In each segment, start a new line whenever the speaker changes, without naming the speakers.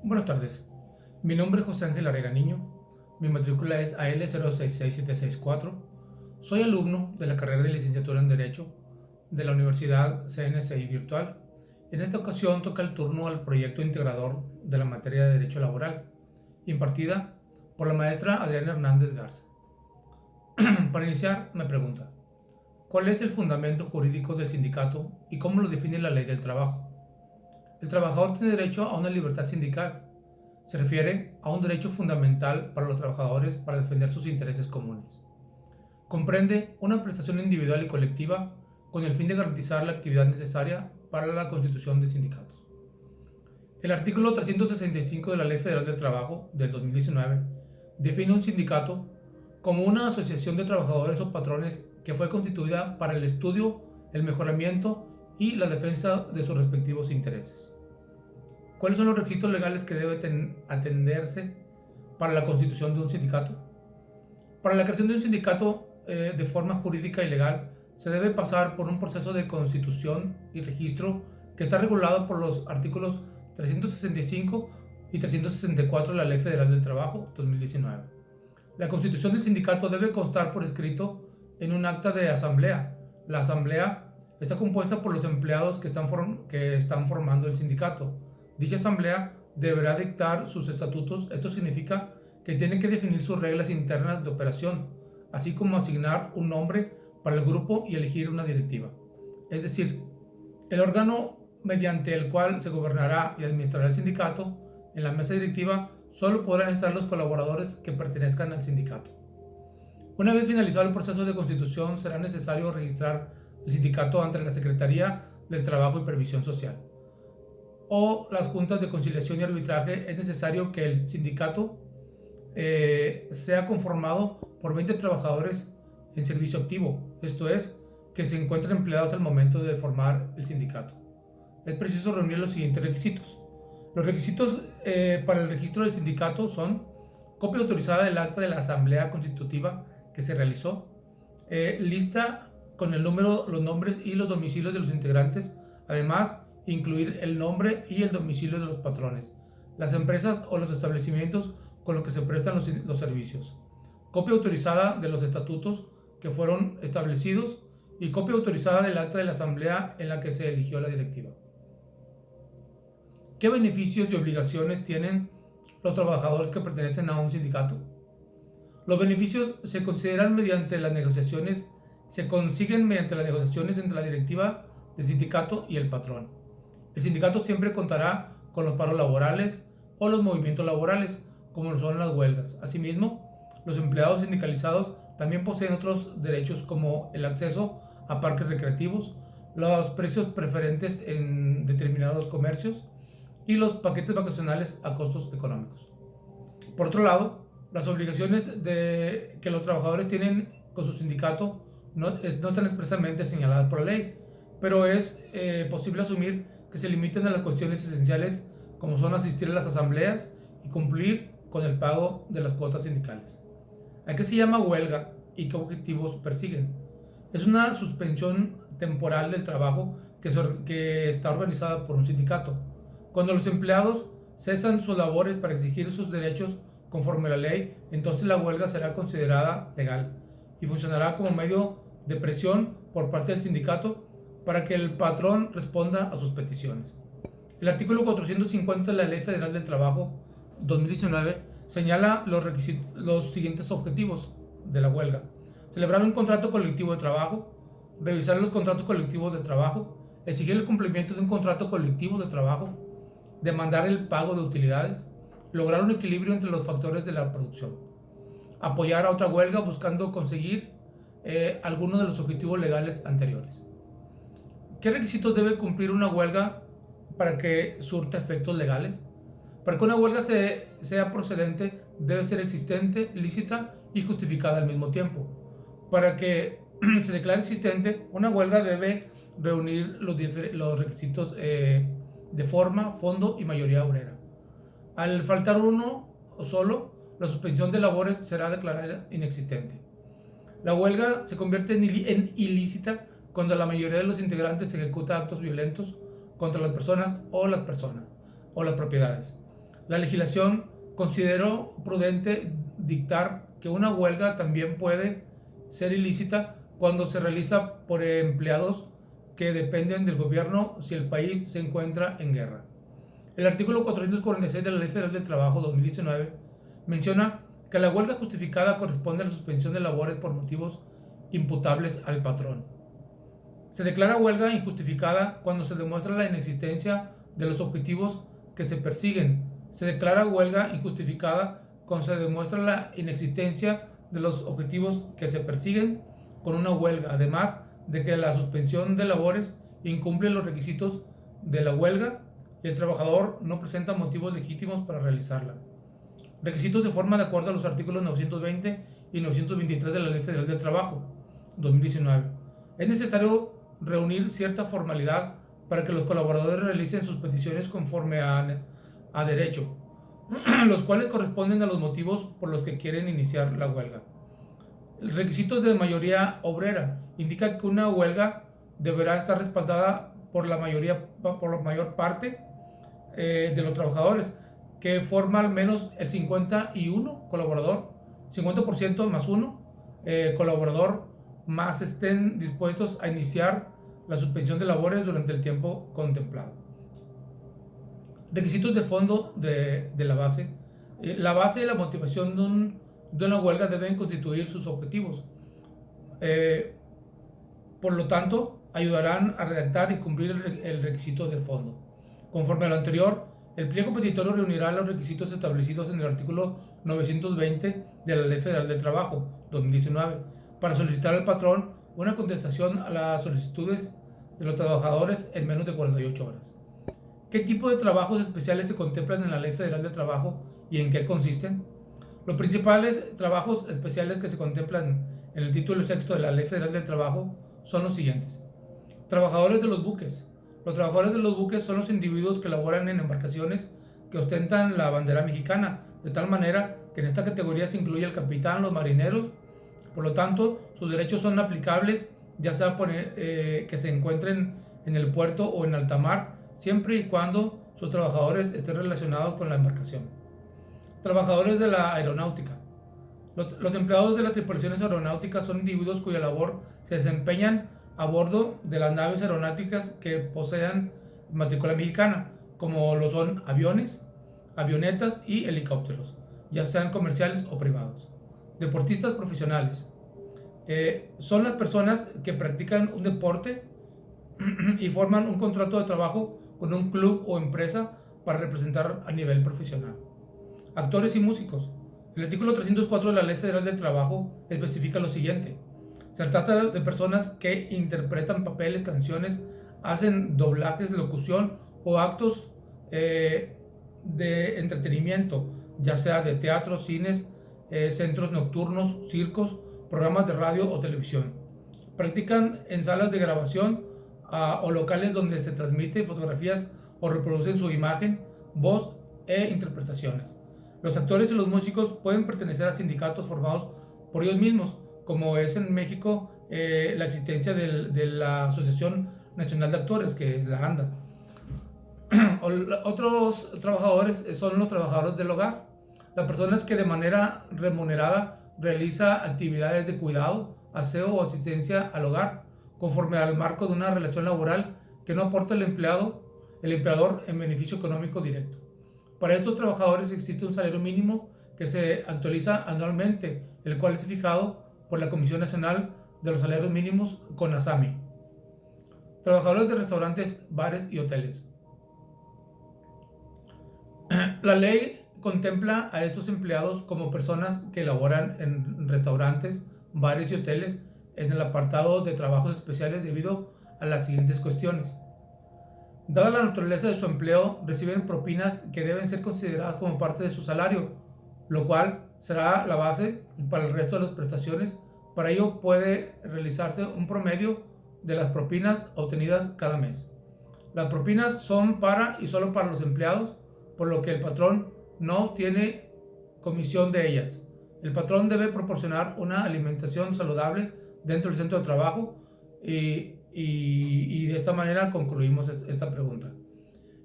Buenas tardes, mi nombre es José Ángel Arrega Niño, mi matrícula es AL066764, soy alumno de la carrera de licenciatura en Derecho de la Universidad CNCI Virtual. En esta ocasión toca el turno al proyecto integrador de la materia de Derecho Laboral, impartida por la maestra Adriana Hernández Garza. Para iniciar, me pregunta, ¿cuál es el fundamento jurídico del sindicato y cómo lo define la ley del trabajo? El trabajador tiene derecho a una libertad sindical. Se refiere a un derecho fundamental para los trabajadores para defender sus intereses comunes. Comprende una prestación individual y colectiva con el fin de garantizar la actividad necesaria para la constitución de sindicatos. El artículo 365 de la Ley Federal del Trabajo del 2019 define un sindicato como una asociación de trabajadores o patrones que fue constituida para el estudio, el mejoramiento y la defensa de sus respectivos intereses. ¿Cuáles son los requisitos legales que debe atenderse para la constitución de un sindicato? Para la creación de un sindicato de forma jurídica y legal, se debe pasar por un proceso de constitución y registro que está regulado por los artículos 365 y 364 de la Ley Federal del Trabajo 2019. La constitución del sindicato debe constar por escrito en un acta de asamblea. La asamblea está compuesta por los empleados que están formando el sindicato. Dicha asamblea deberá dictar sus estatutos. Esto significa que tienen que definir sus reglas internas de operación, así como asignar un nombre para el grupo y elegir una directiva. Es decir, el órgano mediante el cual se gobernará y administrará el sindicato. En la mesa directiva solo podrán estar los colaboradores que pertenezcan al sindicato. Una vez finalizado el proceso de constitución, será necesario registrar el sindicato ante la Secretaría del Trabajo y Previsión Social o las juntas de conciliación y arbitraje. Es necesario que el sindicato sea conformado por 20 trabajadores en servicio activo, esto es, que se encuentren empleados al momento de formar el sindicato. Es preciso reunir los siguientes requisitos. Los requisitos para el registro del sindicato son copia autorizada del acta de la asamblea constitutiva que se realizó, lista con el número, los nombres y los domicilios de los integrantes, además incluir el nombre y el domicilio de los patrones, las empresas o los establecimientos con los que se prestan los servicios, copia autorizada de los estatutos que fueron establecidos y copia autorizada del acta de la asamblea en la que se eligió la directiva. ¿Qué beneficios y obligaciones tienen los trabajadores que pertenecen a un sindicato? Los beneficios se consiguen mediante las negociaciones entre la directiva del sindicato y el patrón. El sindicato siempre contará con los paros laborales o los movimientos laborales, como lo son las huelgas. Asimismo, los empleados sindicalizados también poseen otros derechos como el acceso a parques recreativos, los precios preferentes en determinados comercios y los paquetes vacacionales a costos económicos. Por otro lado, las obligaciones que los trabajadores tienen con su sindicato no están expresamente señaladas por la ley, pero es posible asumir que se limiten a las cuestiones esenciales como son asistir a las asambleas y cumplir con el pago de las cuotas sindicales. ¿A qué se llama huelga y qué objetivos persiguen? Es una suspensión temporal del trabajo que está organizada por un sindicato. Cuando los empleados cesan sus labores para exigir sus derechos conforme a la ley, entonces la huelga será considerada legal y funcionará como medio de presión por parte del sindicato para que el patrón responda a sus peticiones. El artículo 450 de la Ley Federal del Trabajo 2019 señala los siguientes objetivos de la huelga: celebrar un contrato colectivo de trabajo, revisar los contratos colectivos de trabajo, exigir el cumplimiento de un contrato colectivo de trabajo, demandar el pago de utilidades, lograr un equilibrio entre los factores de la producción, apoyar a otra huelga buscando conseguir algunos de los objetivos legales anteriores. ¿Qué requisitos debe cumplir una huelga para que surta efectos legales? Para que una huelga sea procedente, debe ser existente, lícita y justificada al mismo tiempo. Para que se declare existente, una huelga debe reunir los requisitos de forma, fondo y mayoría obrera. Al faltar uno o solo, la suspensión de labores será declarada inexistente. La huelga se convierte en ilícita cuando la mayoría de los integrantes ejecuta actos violentos contra las personas o las propiedades. La legislación consideró prudente dictar que una huelga también puede ser ilícita cuando se realiza por empleados que dependen del gobierno si el país se encuentra en guerra. El artículo 446 de la Ley Federal del Trabajo 2019 menciona que la huelga justificada corresponde a la suspensión de labores por motivos imputables al patrón. Se declara huelga injustificada cuando se demuestra la inexistencia de los objetivos que se persiguen. Se declara huelga injustificada cuando se demuestra la inexistencia de los objetivos que se persiguen con una huelga, además de que la suspensión de labores incumple los requisitos de la huelga y el trabajador no presenta motivos legítimos para realizarla. Requisitos de forma de acuerdo a los artículos 920 y 923 de la Ley Federal del Trabajo 2019. Es necesario reunir cierta formalidad para que los colaboradores realicen sus peticiones conforme a derecho, los cuales corresponden a los motivos por los que quieren iniciar la huelga. El requisito de mayoría obrera indica que una huelga deberá estar respaldada por la mayor parte de los trabajadores, que forma al menos el 51 colaborador, 50% más uno colaborador más estén dispuestos a iniciar la suspensión de labores durante el tiempo contemplado. Requisitos de fondo de la base. La base y la motivación de una huelga deben constituir sus objetivos. Por lo tanto, ayudarán a redactar y cumplir el requisito de fondo. Conforme a lo anterior, el pliego petitorio reunirá los requisitos establecidos en el artículo 920 de la Ley Federal del Trabajo 2019 para solicitar al patrón una contestación a las solicitudes de los trabajadores en menos de 48 horas. ¿Qué tipo de trabajos especiales se contemplan en la Ley Federal del Trabajo y en qué consisten? Los principales trabajos especiales que se contemplan en el título sexto de la Ley Federal del Trabajo son los siguientes. Trabajadores de los buques. Los trabajadores de los buques son los individuos que laboran en embarcaciones que ostentan la bandera mexicana, de tal manera que en esta categoría se incluye el capitán, los marineros. Por lo tanto, sus derechos son aplicables ya sea que se encuentren en el puerto o en alta mar, siempre y cuando sus trabajadores estén relacionados con la embarcación. Trabajadores de la aeronáutica. Los empleados de las tripulaciones aeronáuticas son individuos cuya labor se desempeñan a bordo de las naves aeronáuticas que posean matrícula mexicana, como lo son aviones, avionetas y helicópteros, ya sean comerciales o privados. Deportistas profesionales. Son las personas que practican un deporte y forman un contrato de trabajo con un club o empresa para representar a nivel profesional. Actores y músicos. El artículo 304 de la Ley Federal del Trabajo especifica lo siguiente. Se trata de personas que interpretan papeles, canciones, hacen doblajes, locución o actos de entretenimiento, ya sea de teatro, cines, centros nocturnos, circos, programas de radio o televisión. Practican en salas de grabación o locales donde se transmiten fotografías o reproducen su imagen, voz e interpretaciones. Los actores y los músicos pueden pertenecer a sindicatos formados por ellos mismos, como es en México la existencia de la Asociación Nacional de Actores, que es la ANDA. Otros trabajadores son los trabajadores del hogar, las personas que de manera remunerada realiza actividades de cuidado, aseo o asistencia al hogar, conforme al marco de una relación laboral que no aporta el empleador en beneficio económico directo. Para estos trabajadores existe un salario mínimo que se actualiza anualmente, el cual es fijado por la Comisión Nacional de los Salarios Mínimos, CONASAMI. Trabajadores de restaurantes, bares y hoteles. La ley contempla a estos empleados como personas que laboran en restaurantes, bares y hoteles en el apartado de trabajos especiales debido a las siguientes cuestiones. Dada la naturaleza de su empleo, reciben propinas que deben ser consideradas como parte de su salario, lo cual será la base para el resto de las prestaciones. Para ello puede realizarse un promedio de las propinas obtenidas cada mes. Las propinas son para y solo para los empleados, por lo que el patrón no tiene comisión de ellas. El patrón debe proporcionar una alimentación saludable dentro del centro de trabajo y de esta manera concluimos esta pregunta.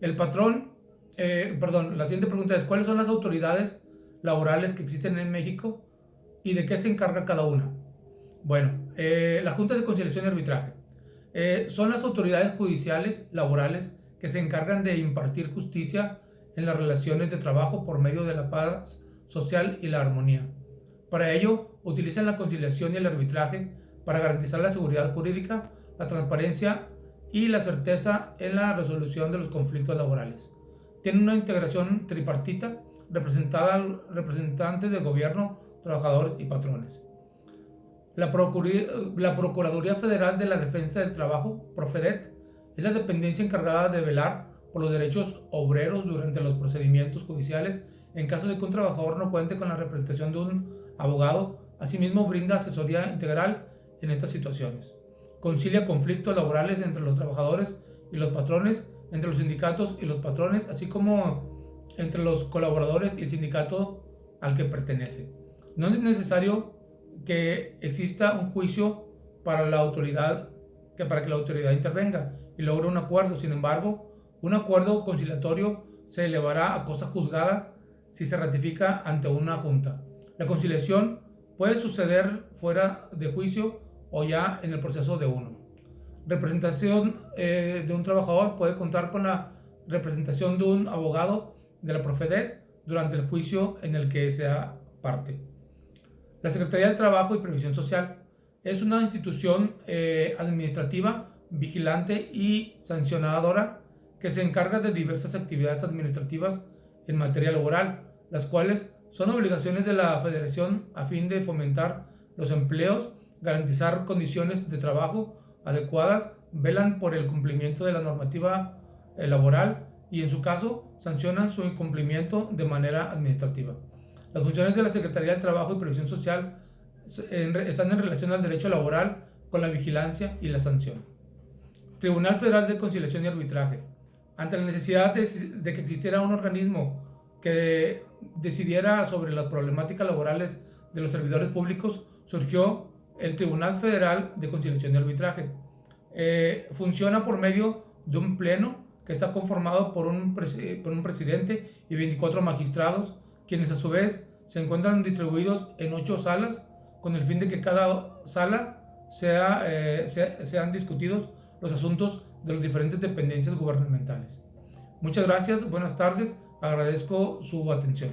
El patrón La siguiente pregunta es, ¿cuáles son las autoridades laborales que existen en México y de qué se encarga cada una? Bueno, la Junta de Conciliación y Arbitraje son las autoridades judiciales laborales que se encargan de impartir justicia en las relaciones de trabajo por medio de la paz social y la armonía. Para ello, utilizan la conciliación y el arbitraje para garantizar la seguridad jurídica, la transparencia y la certeza en la resolución de los conflictos laborales. Tienen una integración tripartita representada representantes del gobierno, trabajadores y patrones. La Procuraduría Federal de la Defensa del Trabajo, Profedet, es la dependencia encargada de velar por los derechos obreros durante los procedimientos judiciales en caso de que un trabajador no cuente con la representación de un abogado. Asimismo, brinda asesoría integral en estas situaciones. Concilia conflictos laborales entre los trabajadores y los patrones, entre los sindicatos y los patrones, así como entre los colaboradores y el sindicato al que pertenece. No es necesario que exista un juicio para la autoridad, para que la autoridad intervenga y logre un acuerdo. Sin embargo, un acuerdo conciliatorio se elevará a cosa juzgada si se ratifica ante una junta. La conciliación puede suceder fuera de juicio o ya en el proceso de uno. Representación de un trabajador puede contar con la representación de un abogado de la Profedet durante el juicio en el que sea parte. La Secretaría del Trabajo y Previsión Social es una institución administrativa, vigilante y sancionadora que se encarga de diversas actividades administrativas en materia laboral, las cuales son obligaciones de la Federación a fin de fomentar los empleos, garantizar condiciones de trabajo adecuadas, velan por el cumplimiento de la normativa laboral y, en su caso, sancionan su incumplimiento de manera administrativa. Las funciones de la Secretaría del Trabajo y Previsión Social están en relación al derecho laboral con la vigilancia y la sanción. Tribunal Federal de Conciliación y Arbitraje. Ante la necesidad de que existiera un organismo que decidiera sobre las problemáticas laborales de los servidores públicos, surgió el Tribunal Federal de Conciliación y Arbitraje. Funciona por medio de un pleno que está conformado por un presidente y 24 magistrados, quienes a su vez se encuentran distribuidos en 8 salas, con el fin de que cada sala sean discutidos los asuntos de las diferentes dependencias gubernamentales. Muchas gracias, buenas tardes, agradezco su atención.